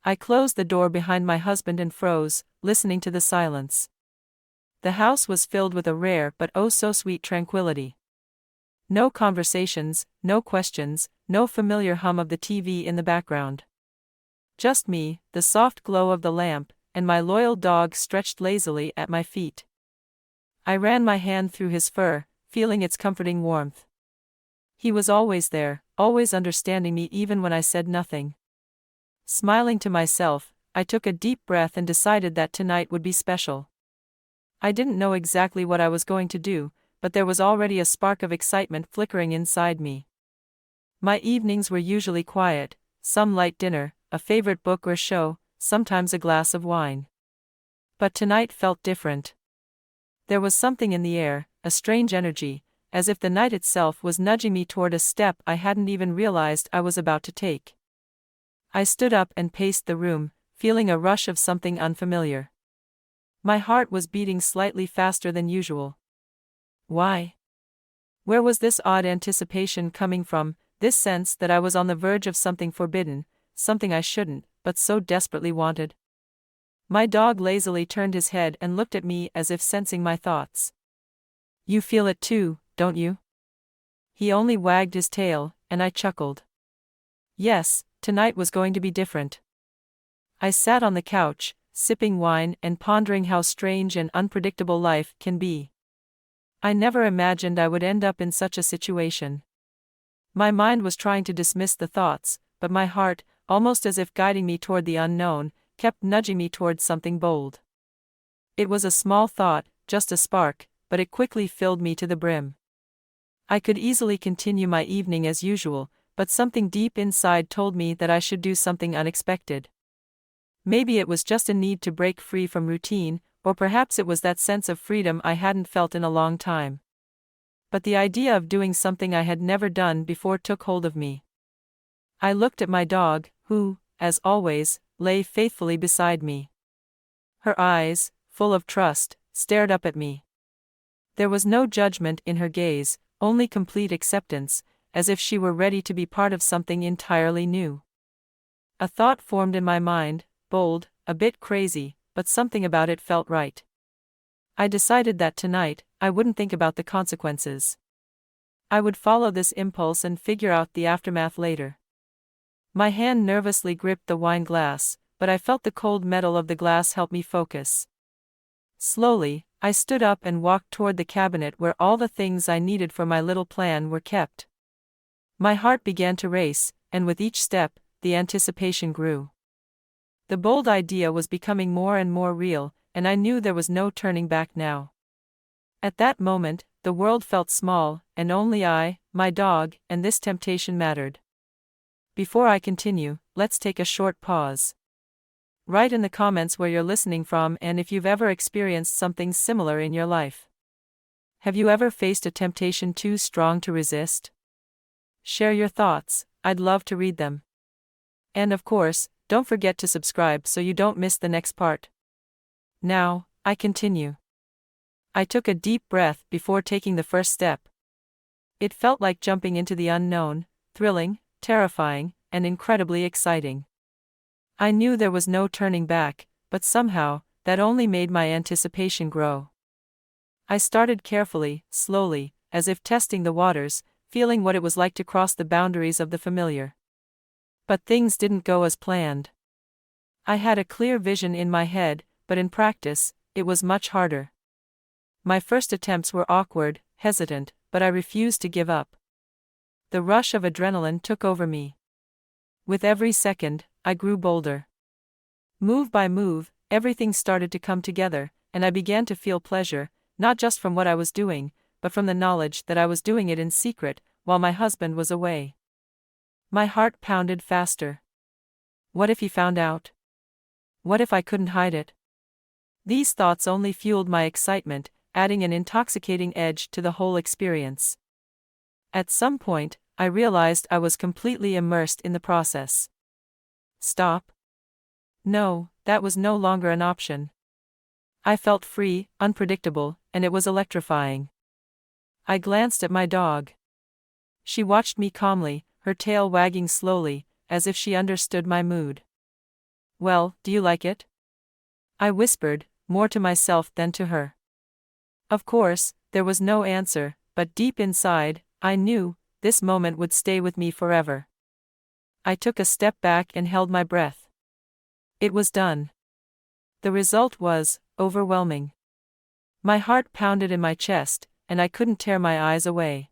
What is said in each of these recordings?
I closed the door behind my husband and froze, listening to the silence. The house was filled with a rare but oh so sweet tranquility. No conversations, no questions, no familiar hum of the TV in the background. Just me, the soft glow of the lamp, and my loyal dog stretched lazily at my feet. I ran my hand through his fur, feeling its comforting warmth. He was always there, always understanding me even when I said nothing. Smiling to myself, I took a deep breath and decided that tonight would be special. I didn't know exactly what I was going to do, but there was already a spark of excitement flickering inside me. My evenings were usually quiet, some light dinner, a favorite book or show, sometimes a glass of wine. But tonight felt different. There was something in the air, a strange energy, as if the night itself was nudging me toward a step I hadn't even realized I was about to take. I stood up and paced the room, feeling a rush of something unfamiliar. My heart was beating slightly faster than usual. Why? Where was this odd anticipation coming from, this sense that I was on the verge of something forbidden, something I shouldn't, but so desperately wanted? My dog lazily turned his head and looked at me as if sensing my thoughts. You feel it too, don't you? He only wagged his tail, and I chuckled. Yes, tonight was going to be different. I sat on the couch, sipping wine and pondering how strange and unpredictable life can be. I never imagined I would end up in such a situation. My mind was trying to dismiss the thoughts, but my heart, almost as if guiding me toward the unknown, kept nudging me towards something bold. It was a small thought, just a spark, but it quickly filled me to the brim. I could easily continue my evening as usual, but something deep inside told me that I should do something unexpected. Maybe it was just a need to break free from routine, or perhaps it was that sense of freedom I hadn't felt in a long time. But the idea of doing something I had never done before took hold of me. I looked at my dog, who, as always, lay faithfully beside me. Her eyes, full of trust, stared up at me. There was no judgment in her gaze, only complete acceptance, as if she were ready to be part of something entirely new. A thought formed in my mind, bold, a bit crazy, but something about it felt right. I decided that tonight, I wouldn't think about the consequences. I would follow this impulse and figure out the aftermath later. My hand nervously gripped the wine glass, but I felt the cold metal of the glass help me focus. Slowly, I stood up and walked toward the cabinet where all the things I needed for my little plan were kept. My heart began to race, and with each step, the anticipation grew. The bold idea was becoming more and more real, and I knew there was no turning back now. At that moment, the world felt small, and only I, my dog, and this temptation mattered. Before I continue, let's take a short pause. Write in the comments where you're listening from and if you've ever experienced something similar in your life. Have you ever faced a temptation too strong to resist? Share your thoughts, I'd love to read them. And of course, don't forget to subscribe so you don't miss the next part. Now, I continue. I took a deep breath before taking the first step. It felt like jumping into the unknown, thrilling, terrifying, and incredibly exciting. I knew there was no turning back, but somehow, that only made my anticipation grow. I started carefully, slowly, as if testing the waters, feeling what it was like to cross the boundaries of the familiar. But things didn't go as planned. I had a clear vision in my head, but in practice, it was much harder. My first attempts were awkward, hesitant, but I refused to give up. The rush of adrenaline took over me. With every second, I grew bolder. Move by move, everything started to come together, and I began to feel pleasure, not just from what I was doing, but from the knowledge that I was doing it in secret, while my husband was away. My heart pounded faster. What if he found out? What if I couldn't hide it? These thoughts only fueled my excitement, adding an intoxicating edge to the whole experience. At some point, I realized I was completely immersed in the process. Stop? No, that was no longer an option. I felt free, unpredictable, and it was electrifying. I glanced at my dog. She watched me calmly, her tail wagging slowly, as if she understood my mood. "Well, do you like it?" I whispered, more to myself than to her. Of course, there was no answer, but deep inside, I knew, this moment would stay with me forever. I took a step back and held my breath. It was done. The result was overwhelming. My heart pounded in my chest, and I couldn't tear my eyes away.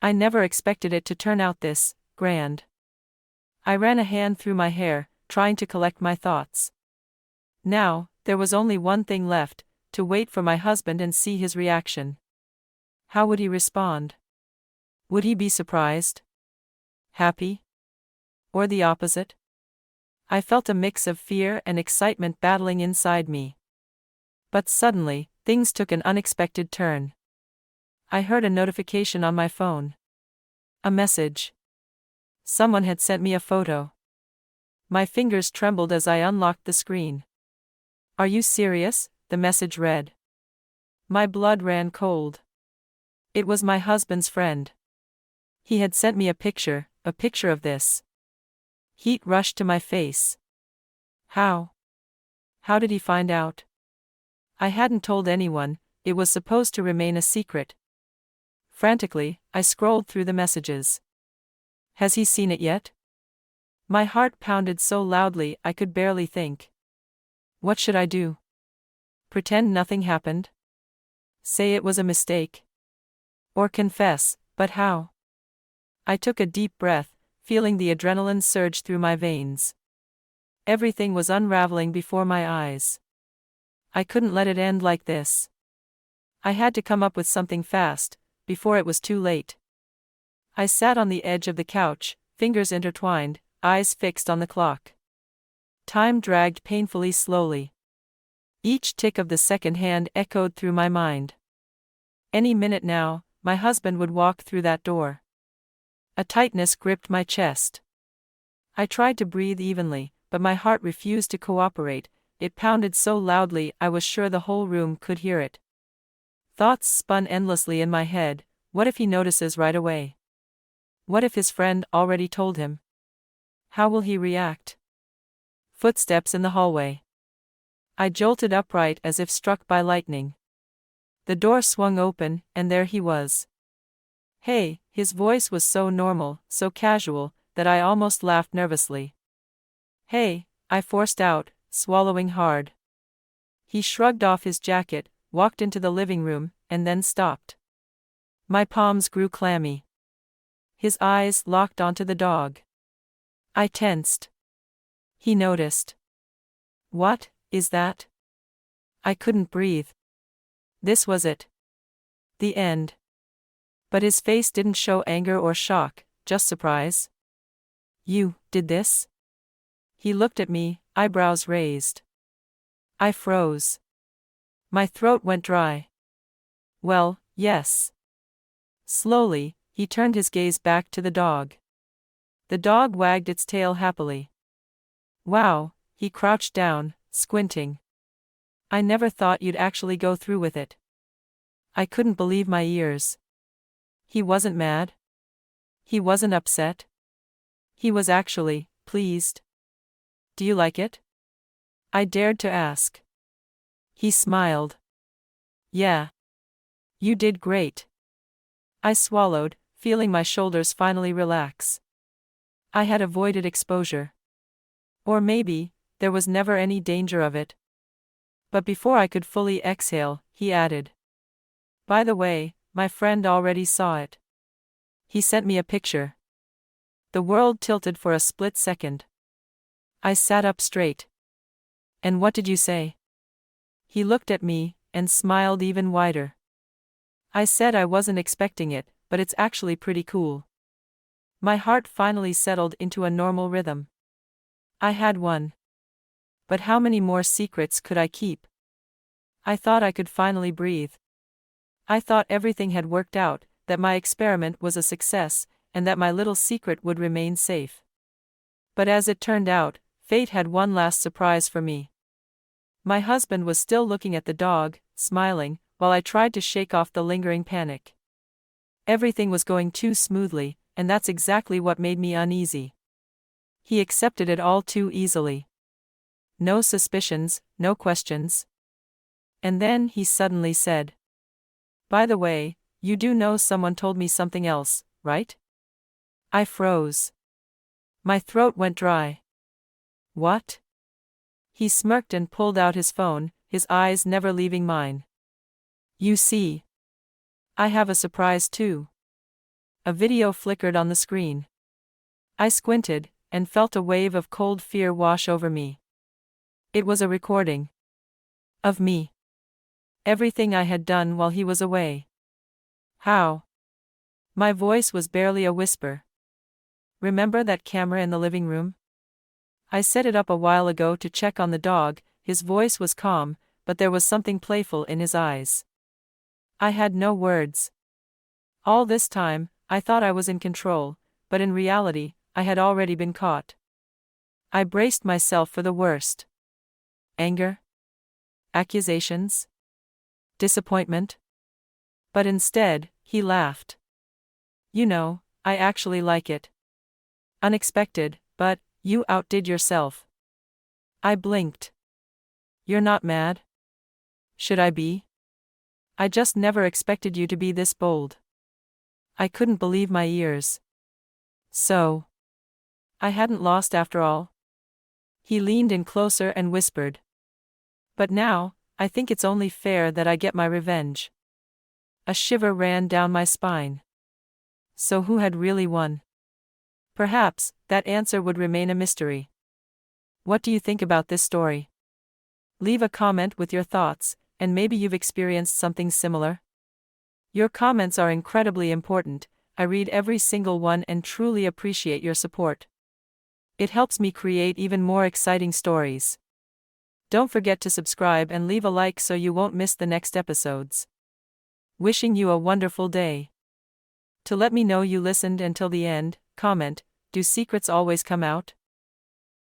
I never expected it to turn out this grand. I ran a hand through my hair, trying to collect my thoughts. Now, there was only one thing left, to wait for my husband and see his reaction. How would he respond? Would he be surprised? Happy? Or the opposite? I felt a mix of fear and excitement battling inside me. But suddenly, things took an unexpected turn. I heard a notification on my phone. A message. Someone had sent me a photo. My fingers trembled as I unlocked the screen. "Are you serious?" the message read. My blood ran cold. It was my husband's friend. He had sent me a picture of this. Heat rushed to my face. How? How did he find out? I hadn't told anyone, it was supposed to remain a secret. Frantically, I scrolled through the messages. Has he seen it yet? My heart pounded so loudly I could barely think. What should I do? Pretend nothing happened? Say it was a mistake? Or confess, but how? I took a deep breath, feeling the adrenaline surge through my veins. Everything was unraveling before my eyes. I couldn't let it end like this. I had to come up with something fast, before it was too late. I sat on the edge of the couch, fingers intertwined, eyes fixed on the clock. Time dragged painfully slowly. Each tick of the second hand echoed through my mind. Any minute now, my husband would walk through that door. A tightness gripped my chest. I tried to breathe evenly, but my heart refused to cooperate. It pounded so loudly I was sure the whole room could hear it. Thoughts spun endlessly in my head. What if he notices right away? What if his friend already told him? How will he react? Footsteps in the hallway. I jolted upright as if struck by lightning. The door swung open, and there he was. "Hey," his voice was so normal, so casual, that I almost laughed nervously. "Hey," I forced out, swallowing hard. He shrugged off his jacket, walked into the living room, and then stopped. My palms grew clammy. His eyes locked onto the dog. I tensed. He noticed. "What is that?" I couldn't breathe. This was it. The end. But his face didn't show anger or shock, just surprise. "You did this?" He looked at me, eyebrows raised. I froze. My throat went dry. "Well, yes." Slowly, he turned his gaze back to the dog. The dog wagged its tail happily. "Wow," he crouched down, squinting. "I never thought you'd actually go through with it." I couldn't believe my ears. He wasn't mad. He wasn't upset. He was actually pleased. "Do you like it?" I dared to ask. He smiled. "Yeah. You did great." I swallowed, feeling my shoulders finally relax. I had avoided exposure. Or maybe, there was never any danger of it. But before I could fully exhale, he added. "By the way, my friend already saw it. He sent me a picture." The world tilted for a split second. I sat up straight. "And what did you say?" He looked at me, and smiled even wider. "I said I wasn't expecting it, but it's actually pretty cool." My heart finally settled into a normal rhythm. I had one. But how many more secrets could I keep? I thought I could finally breathe. I thought everything had worked out, that my experiment was a success, and that my little secret would remain safe. But as it turned out, fate had one last surprise for me. My husband was still looking at the dog, smiling, while I tried to shake off the lingering panic. Everything was going too smoothly, and that's exactly what made me uneasy. He accepted it all too easily. no suspicions, no questions. And then he suddenly said, "By the way, you do know someone told me something else, right?" I froze. My throat went dry. "What?" He smirked and pulled out his phone, his eyes never leaving mine. "You see, I have a surprise too." A video flickered on the screen. I squinted, and felt a wave of cold fear wash over me. It was a recording. Of me. Everything I had done while he was away. How? My voice was barely a whisper. "Remember that camera in the living room? I set it up a while ago to check on the dog." His voice was calm, but there was something playful in his eyes. I had no words. All this time, I thought I was in control, but in reality, I had already been caught. I braced myself for the worst. Anger? Accusations? Disappointment? But instead, he laughed. "You know, I actually like it. Unexpected, but you outdid yourself." I blinked. "You're not mad?" "Should I be? I just never expected you to be this bold." I couldn't believe my ears. So, I hadn't lost after all? He leaned in closer and whispered, "But now, I think it's only fair that I get my revenge." A shiver ran down my spine. So who had really won? Perhaps, that answer would remain a mystery. What do you think about this story? Leave a comment with your thoughts, and maybe you've experienced something similar. Your comments are incredibly important. I read every single one and truly appreciate your support. It helps me create even more exciting stories. Don't forget to subscribe and leave a like so you won't miss the next episodes. Wishing you a wonderful day. To let me know you listened until the end, comment, "Do secrets always come out?"